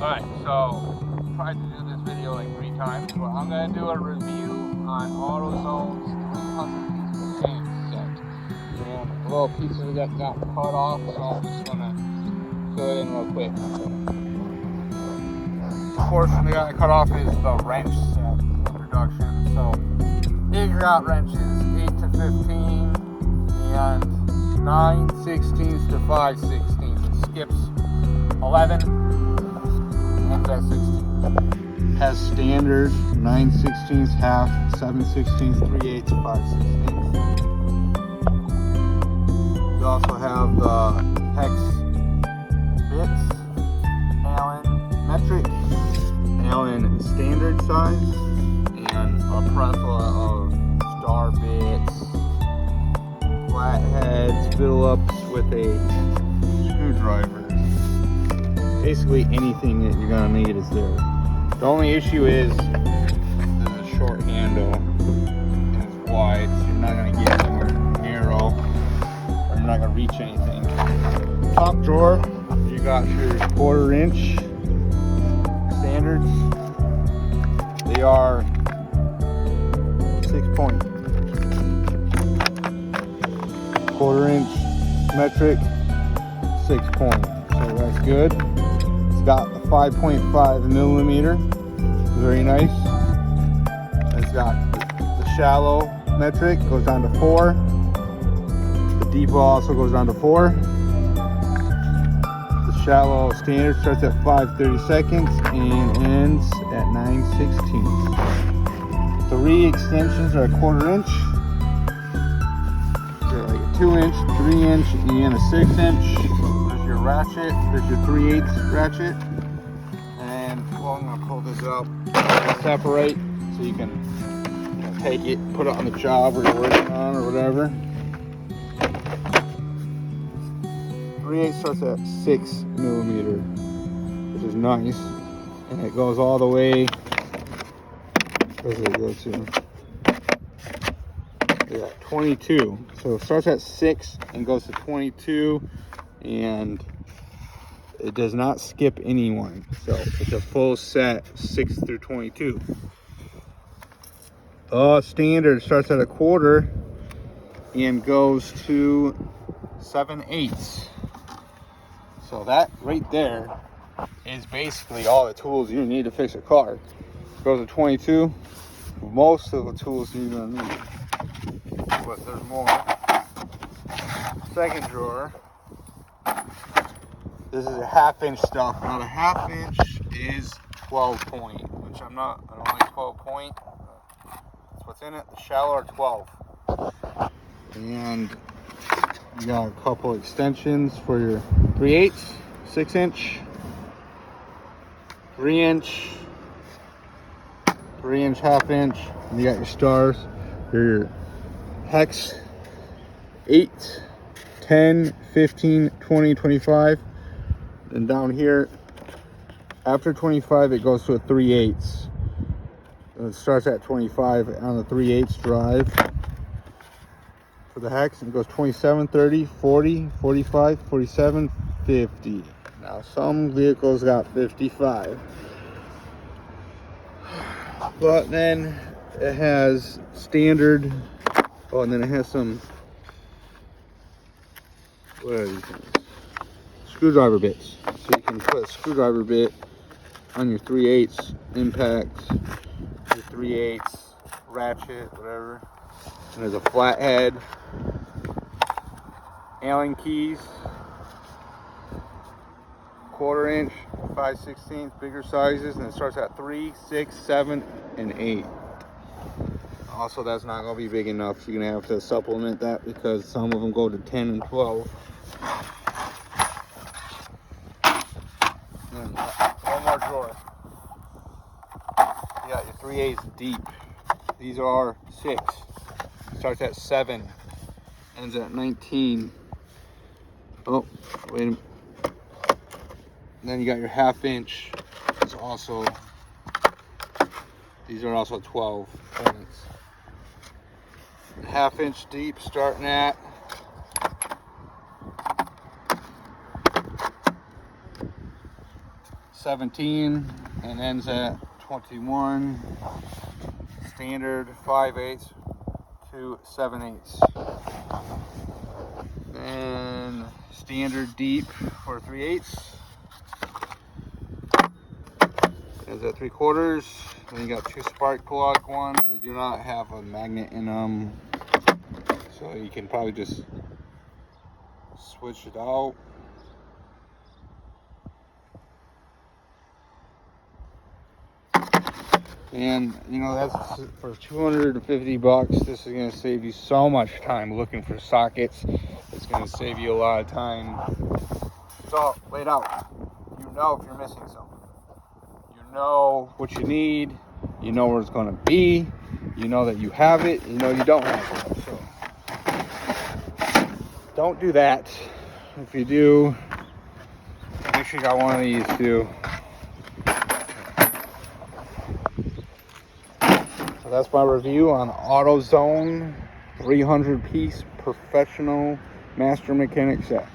Alright, so tried to do this video like 3 times, but I'm going to do a review on AutoZone's 300-piece machine set. And a little pieces that got cut off, so I'm just going to fill it in real quick. The portion that got cut off is the wrench set introduction. So these got wrenches 8 to 15 and 9/16 to 5/16. It skips 11. At 16. Has standard 9/16, half, 7/16, 3/8, 5/16. You also have the hex bits, Allen metric, Allen standard size, and a plethora of star bits, flatheads, fiddle ups with a screwdriver. Basically anything that you're gonna need is there. The only issue is there's a short handle and it's wide, so you're not gonna get anywhere narrow, or you're not gonna reach anything. Top drawer, you got your 1/4 inch standards. They are 6 point. 1/4 inch metric, 6 point. So that's good. Got the 5.5 millimeter, very nice. It's got the shallow metric, goes down to 4. The deep also goes down to 4. The shallow standard starts at 5/32 and ends at 9/16. 3 extensions are a 1/4 inch. So like a 2 inch, 3 inch, and a 6 inch. Your ratchet, there's your 3/8 ratchet, and well, I'm gonna pull this up, separate, so you can take it, put it on the job or you're working on or whatever. 3/8 starts at 6 millimeter, which is nice, and it goes all the way. Where does it go to? Yeah, 22. So it starts at 6 and goes to 22. And it does not skip anyone, so it's a full set 6 through 22. Standard starts at a 1/4 and goes to 7/8. So that right there is basically all the tools you need to fix a car. Goes to 22. Most of the tools you're gonna need, but there's more. Second drawer. This is a 1/2 inch stuff. Now the 1/2 inch is 12 point, which I don't like 12 point. That's what's in it. The shallow are 12. And you got a couple extensions for your 3/8, 6 inch, 3 inch, 3 inch, 1/2 inch. And you got your stars. Your hex 8, 10, 15, 20, 25. And down here, after 25, it goes to a 3/8. It starts at 25 on the 3/8 drive for the hex. It goes 27, 30, 40, 45, 47, 50. Now some vehicles got 55. But then it has standard. Oh, and then it has some, what are these things? Screwdriver bits. So you can put a screwdriver bit on your 3/8 impact, your 3/8 ratchet, whatever. And there's a flathead, Allen keys, 1/4 inch, 5/16, bigger sizes, and it starts at 3, 6, 7, and 8. Also, that's not going to be big enough. You're going to have to supplement that because some of them go to 10 and 12. One more drawer. You got your 3/8 deep. These are 6. Starts at 7. Ends at 19. Oh, wait a minute. Then you got your 1/2 inch. It's also, these are also 12 points. 1/2 inch deep starting at 17 and ends at 21. Standard 5/8 to 7/8. Then standard deep for 3/8. Ends at 3/4. Then you got two spark plug ones that do not have a magnet in them, so you can probably just switch it out. And you know, that's for 250 bucks. This is going to save you so much time looking for sockets. It's going to save you a lot of time. It's all laid out. You know if you're missing something. You know what you need. You know where it's going to be. You know that you have it. You know you don't have it. So don't do that. If you do, make sure you got one of these too. So that's my review on AutoZone 300 piece professional master mechanic set.